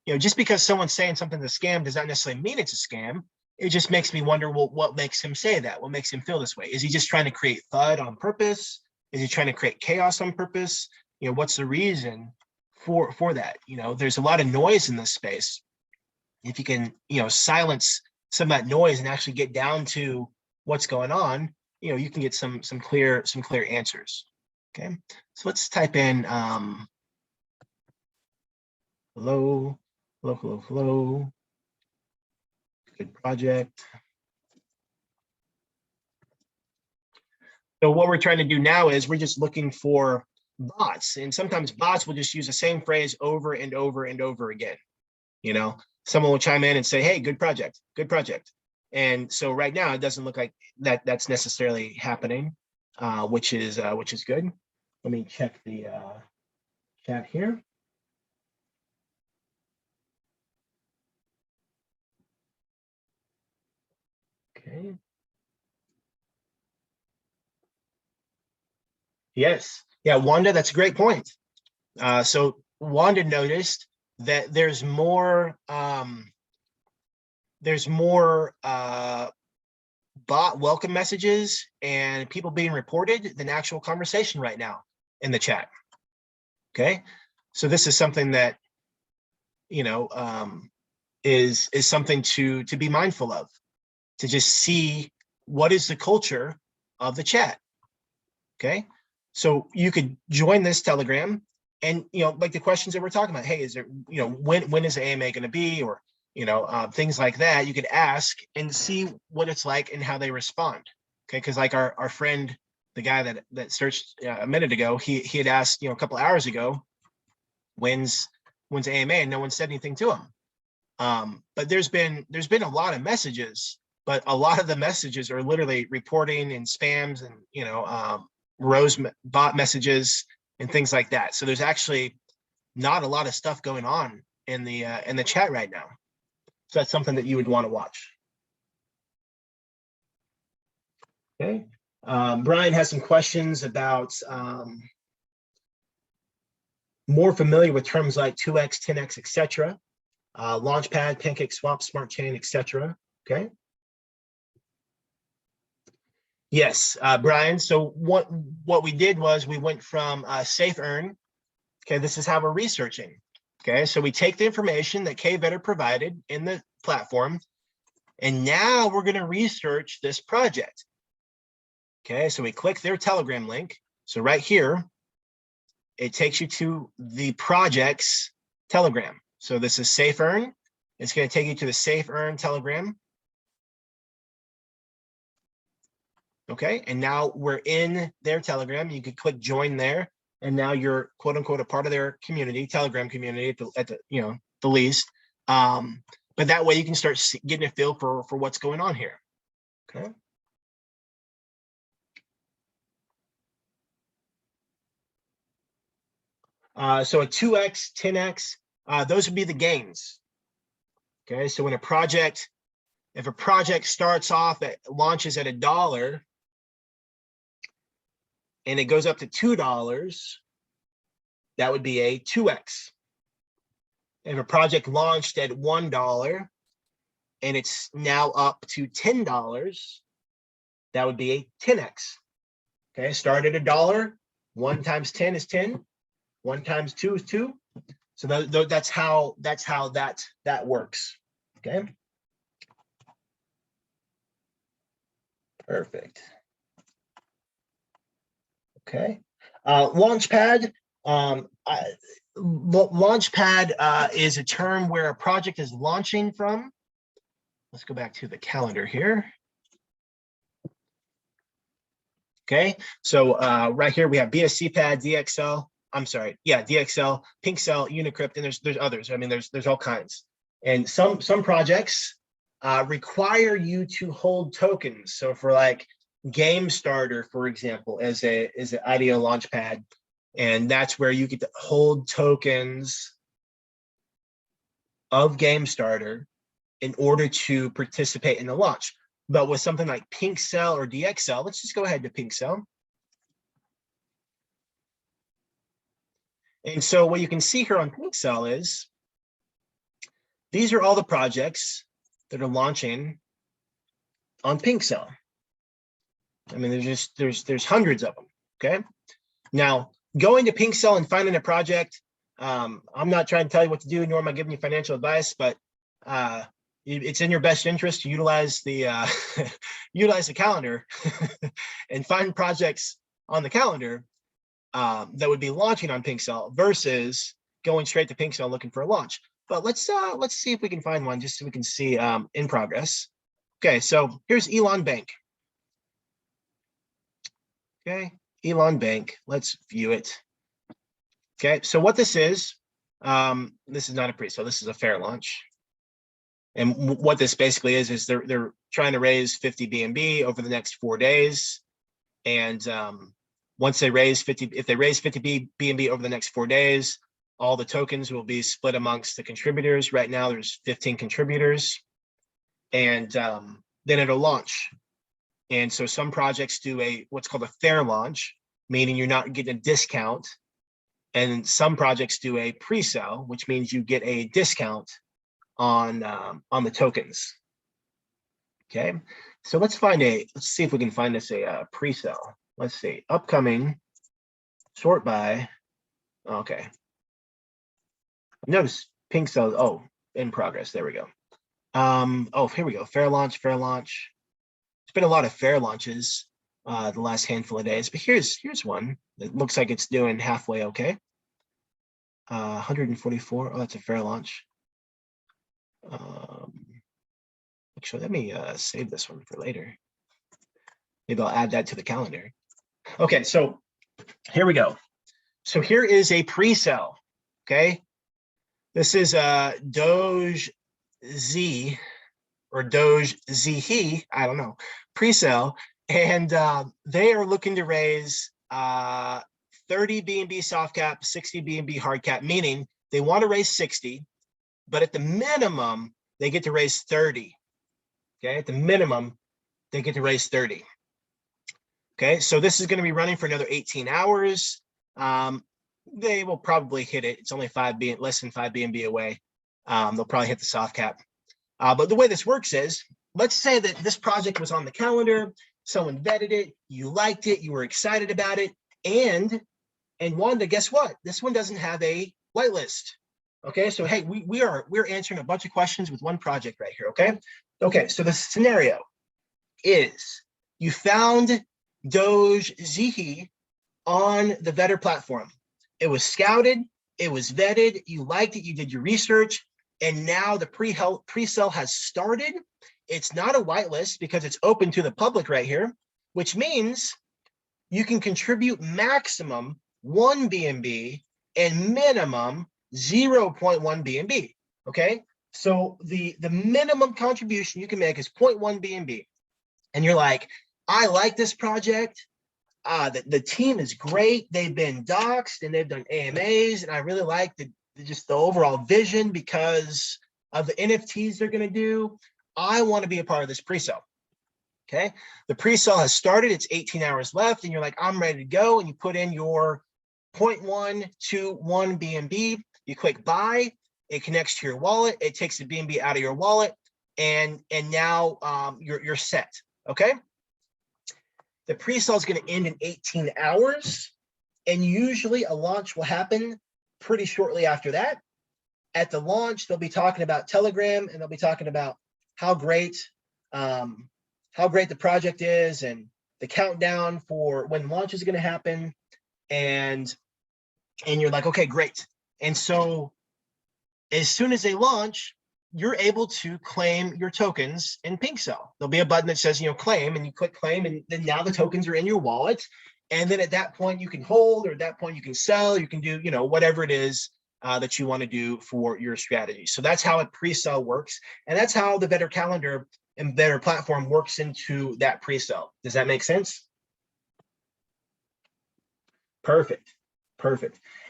You know, just because someone's saying something's a scam does not necessarily mean it's a scam. It just makes me wonder, well, what makes him say that? What makes him feel this way? Is he just trying to create FUD on purpose? Is he trying to create chaos on purpose? You know, what's the reason for that? You know, there's a lot of noise in this space. If you can, you know, silence some of that noise and actually get down to what's going on, you know, you can get some clear answers. Okay, so let's type in hello, good project. So what we're trying to do now is we're just looking for bots, and sometimes bots will just use the same phrase over and over and over again. You know, someone will chime in and say, hey, good project. And so right now it doesn't look like that's necessarily happening, which is good. Let me check the chat here. Okay. Yes. Yeah, Wanda, that's a great point. So Wanda noticed that there's more bot welcome messages and people being reported than actual conversation right now in the chat. Okay, so this is something that, you know, is something to be mindful of, to just see what is the culture of the chat. Okay, so you could join this Telegram, and, you know, like the questions that we're talking about, hey, is there, you know, when is the AMA going to be, or, you know, things like that, you could ask and see what it's like and how they respond. Okay, because like our friend, the guy that searched a minute ago, he had asked, you know, a couple hours ago, when's AMA, and no one said anything to him. But there's been a lot of messages, but a lot of the messages are literally reporting and spams and, you know, rose bot messages and things like that. So there's actually not a lot of stuff going on in the chat right now. So that's something that you would want to watch. Okay. Brian has some questions about more familiar with terms like 2x, 10x, etc. Launchpad, Pancake Swap, Smart Chain, etc. Okay. Yes, Brian. So what we did was we went from safe earn. Okay, this is how we're researching. Okay, so we take the information that KVetter provided in the platform, and now we're going to research this project. Okay, so we click their Telegram link. So right here, it takes you to the project's Telegram. So this is Safe Earn. It's going to take you to the Safe Earn Telegram. Okay, and now we're in their Telegram. You can click join there, and now you're quote unquote a part of their community, Telegram community at the the least. But that way you can start getting a feel for what's going on here. Okay. So a 2x, 10x, those would be the gains. Okay, so when if a project starts off at launches at $1 and it goes up to $2, that would be a 2x. If a project launched at $1 and it's now up to $10, that would be a 10x. Okay, start at $1. 1 times 10 is 10. 1 times 2 is 2. So that's how that works. Okay. Perfect. Okay. Launchpad. Launchpad is a term where a project is launching from. Let's go back to the calendar here. Okay. So right here we have BSCPad, DXL. I'm sorry. Yeah, DXL, PinkCell, Unicrypt, and there's others. I mean, there's all kinds. And some projects require you to hold tokens. So for like Game Starter, for example, as an IDO launchpad, and that's where you get to hold tokens of Game Starter in order to participate in the launch. But with something like PinkCell or DXL, let's just go ahead to PinkCell. And so what you can see here on PinkCell is these are all the projects that are launching on PinkCell. I mean, there's hundreds of them. Okay. Now, going to PinkCell and finding a project, I'm not trying to tell you what to do, nor am I giving you financial advice, but it's in your best interest to utilize the utilize the calendar and find projects on the calendar that would be launching on PinkCell versus going straight to PinkCell looking for a launch. But let's see if we can find one just so we can see in progress. Okay, so here's Elon Bank. Okay, Elon Bank. Let's view it. Okay, so what this is not a pre-sale. This is a fair launch. And what this basically is they're trying to raise 50 BNB over the next 4 days, and once they raise 50, if they raise 50 BNB over the next 4 days, all the tokens will be split amongst the contributors. Right now, there's 15 contributors, and then it'll launch. And so some projects do what's called a fair launch, meaning you're not getting a discount, and some projects do a pre-sale, which means you get a discount on the tokens. Okay, so let's see if we can find this a pre-sale. Let's see, upcoming, sort by, okay. Notice PinkCell, oh, in progress, there we go. Oh, here we go, fair launch. It's been a lot of fair launches the last handful of days, but here's one that looks like it's doing halfway okay. 144, oh, that's a fair launch. Actually, let me save this one for later. Maybe I'll add that to the calendar. Okay, so here we go. So here is a pre-sale, okay? This is Doge Z or Doge ZHE, I don't know, pre-sale, and they are looking to raise 30 BNB soft cap, 60 BNB hard cap, meaning they want to raise 60, but at the minimum, they get to raise 30. Okay, at the minimum, they get to raise 30. Okay, so this is going to be running for another 18 hours. They will probably hit it. It's only less than 5 BNB away. They'll probably hit the soft cap. But the way this works is, let's say that this project was on the calendar, someone vetted it, you liked it, you were excited about it, and Wanda, guess what? This one doesn't have a whitelist. Okay, so hey, we're answering a bunch of questions with one project right here. Okay, so the scenario is you found Doge Zihi on the Vetter platform. It was scouted, it was vetted, you liked it, you did your research, and now the pre-sale has started. It's not a whitelist because it's open to the public right here, which means you can contribute maximum 1 BNB and minimum 0.1 BNB. Okay, so the minimum contribution you can make is 0.1 BNB, and you're like, I like this project. The team is great. They've been doxed and they've done AMAs, and I really like just the overall vision because of the NFTs they're going to do. I want to be a part of this pre-sale. Okay, the pre-sale has started. It's 18 hours left, and you're like, I'm ready to go. And you put in your 0.121 BNB. You click buy. It connects to your wallet. It takes the BNB out of your wallet, and now you're set. Okay. The pre-sale is going to end in 18 hours, and usually a launch will happen pretty shortly after that. At the launch, they'll be talking about Telegram, and they'll be talking about how great the project is, and the countdown for when launch is going to happen, and you're like, okay, great. And so as soon as they launch, you're able to claim your tokens in PinkCell. There'll be a button that says, claim, and you click claim, and then now the tokens are in your wallet. And then at that point you can hold, or at that point you can sell, you can do, whatever it is that you want to do for your strategy. So that's how a pre-sale works. And that's how the Vetter calendar and Vetter platform works into that pre-sale. Does that make sense? Perfect.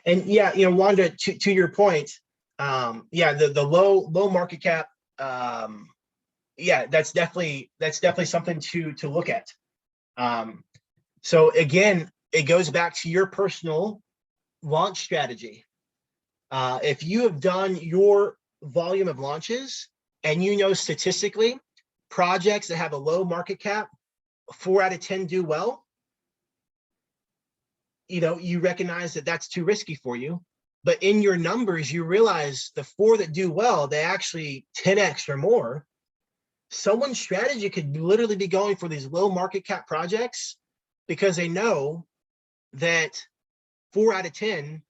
And yeah, Wanda, to your point, yeah, the low market cap, yeah, that's definitely something to look at. So again, it goes back to your personal launch strategy. If you have done your volume of launches, and statistically projects that have a low market cap, 4 out of 10 do well, you recognize that that's too risky for you. But in your numbers, you realize the 4 that do well, they actually 10x or more. Someone's strategy could literally be going for these low market cap projects because they know that 4 out of 10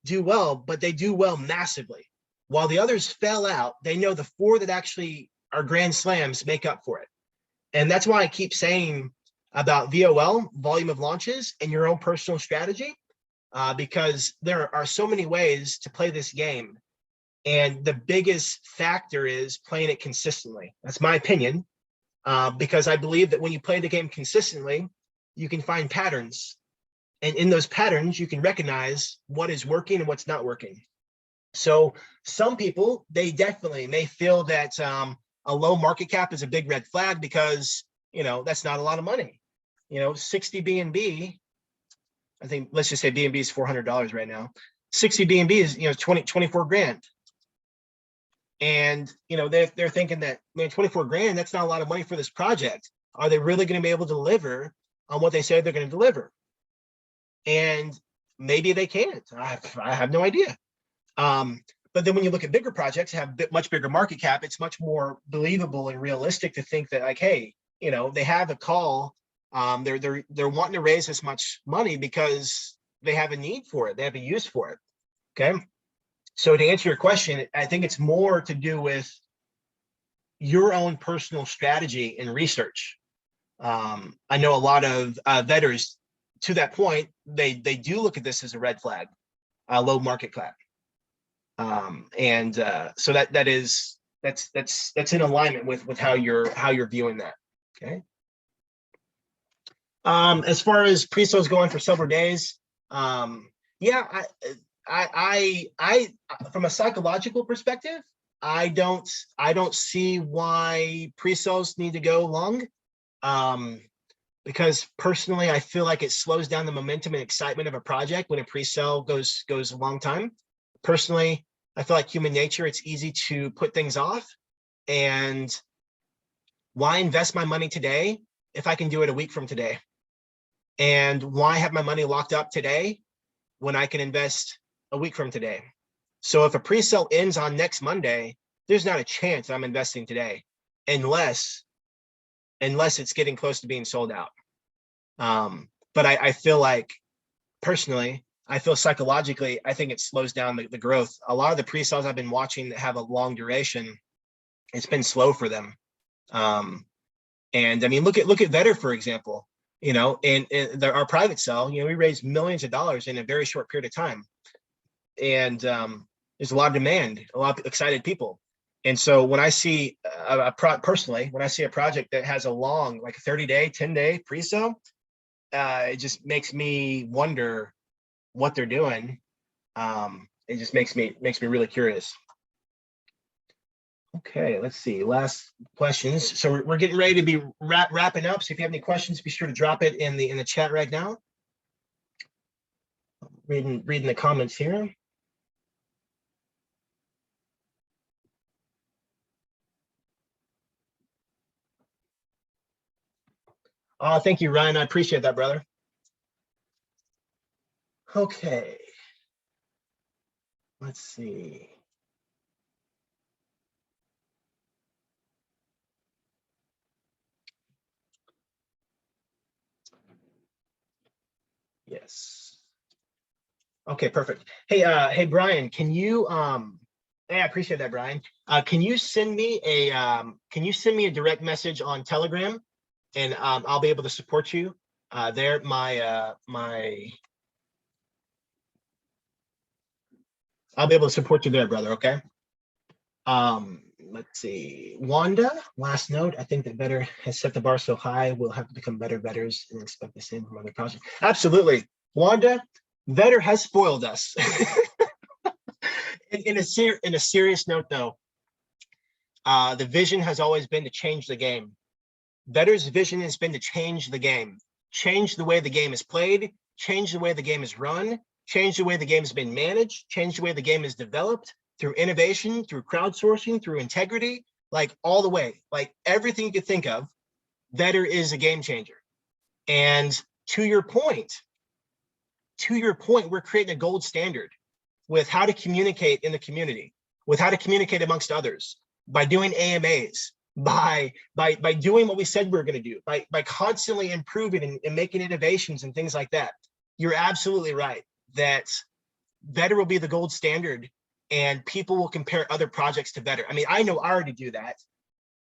do well, but they do well massively. While the others fell out, they know the 4 that actually are grand slams make up for it. And that's why I keep saying about VOL, volume of launches, and your own personal strategy. Because there are so many ways to play this game, and the biggest factor is playing it consistently. That's my opinion, because I believe that when you play the game consistently, you can find patterns, and in those patterns, you can recognize what is working and what's not working. So some people, they definitely may feel that a low market cap is a big red flag because that's not a lot of money. 60 BNB. I think, let's just say BNB is $400 right now. 60 BNB is, 24 grand. And, they're thinking that, man, 24 grand, that's not a lot of money for this project. Are they really going to be able to deliver on what they say they're going to deliver? And maybe they can't. I have no idea. But then when you look at bigger projects, have much bigger market cap, it's much more believable and realistic to think that, like, hey, they have a call. They're wanting to raise this much money because they have a need for it. They have a use for it. Okay. So to answer your question, I think it's more to do with your own personal strategy and research. I know a lot of vetters, to that point, they do look at this as a red flag, low market cap. So that's in alignment with how you're viewing that. Okay. As far as pre-sales going for several days, yeah, I from a psychological perspective, I don't see why pre-sales need to go long. Because personally, I feel like it slows down the momentum and excitement of a project when a pre-sale goes a long time. Personally, I feel like human nature, it's easy to put things off. And why invest my money today if I can do it a week from today? And why have my money locked up today when I can invest a week from today? So if a pre-sale ends on next Monday, there's not a chance I'm investing today, unless it's getting close to being sold out. But I feel like, personally, I feel psychologically, I think it slows down the growth. A lot of the pre-sales I've been watching that have a long duration, it's been slow for them. And I mean, look at Vetter, for example. You know, and our private sale, you know, we raised millions of dollars in a very short period of time. And there's a lot of demand, a lot of excited people. And so when I see personally, when I see a project that has a long, like a 30-day, 10-day pre-sale, it just makes me wonder what they're doing. It just makes me really curious. Okay, let's see, last questions. So we're getting ready to be wrapping up. So if you have any questions, be sure to drop it in the chat right now. Reading the comments here. Oh, thank you, Ryan. I appreciate that, brother. Okay. Let's see. Yes. Okay, perfect. Hey, Brian, can you hey, I appreciate that, Brian. Can you send me a direct message on Telegram, and I'll be able to support you there. I'll be able to support you there, brother. Okay. Let's see. Wanda, last note. I think that Vetter has set the bar so high, we'll have to become better vetters and expect the same from other projects. Absolutely. Wanda, Vetter has spoiled us. in a serious note, though, the vision has always been to change the game. Vetter's vision has been to change the game, change the way the game is played, change the way the game is run, change the way the game has been managed, change the way the game is developed through innovation, through crowdsourcing, through integrity, like all the way, like everything you could think of. Vetter is a game changer. And to your point, we're creating a gold standard with how to communicate in the community, with how to communicate amongst others, by doing AMAs, by doing what we said we were going to do, by constantly improving and making innovations and things like that. You're absolutely right that Vetter will be the gold standard, and people will compare other projects to Vetter. I mean, I know I already do that.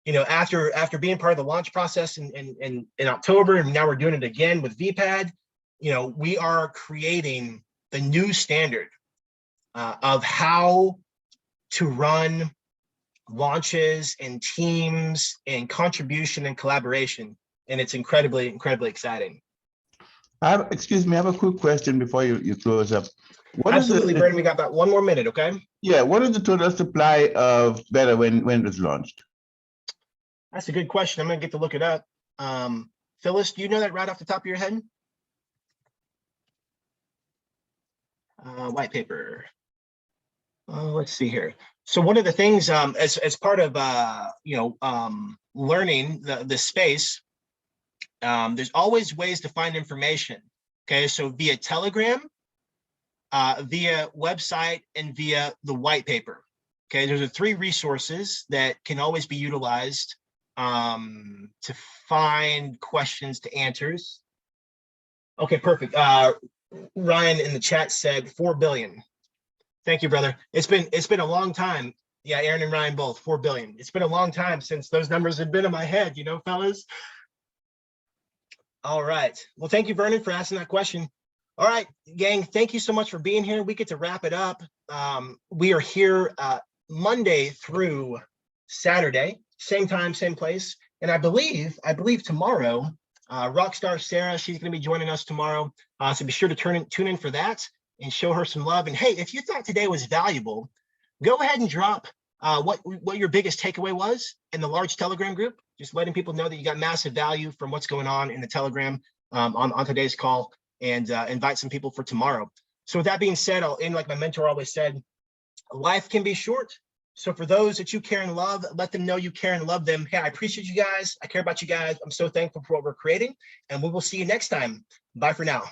You know, after being part of the launch process in October, and now we're doing it again with VPAD. You know, we are creating the new standard of how to run launches and teams and contribution and collaboration, and it's incredibly exciting. Excuse me, I have a quick question before you close up. Absolutely, Brandon, we got about 1 more minute, okay? Yeah, what is the total supply of Vetter when it was launched? That's a good question. I'm gonna get to look it up. Phyllis, do you know that right off the top of your head? White paper. Let's see here. So one of the things as part of learning the space, there's always ways to find information. Okay, so via Telegram, via website, and via the white paper. Okay, those are 3 resources that can always be utilized to find questions to answers. Okay, perfect. Ryan in the chat said 4 billion. Thank you, brother. It's been a long time. Yeah, Aaron and Ryan both, 4 billion. It's been a long time since those numbers have been in my head, you know, fellas. All right. Well, thank you, Vernon, for asking that question. All right, gang, thank you so much for being here. We get to wrap it up. We are here Monday through Saturday, same time, same place. And I believe tomorrow, Rockstar Sarah, she's going to be joining us tomorrow. So be sure to tune in for that and show her some love. And hey, if you thought today was valuable, go ahead and drop what your biggest takeaway was in the large Telegram group, just letting people know that you got massive value from what's going on in the Telegram on today's call, and invite some people for tomorrow. So with that being said, I'll end like my mentor always said, life can be short. So for those that you care and love, let them know you care and love them. Hey, I appreciate you guys. I care about you guys. I'm so thankful for what we're creating, and we will see you next time. Bye for now.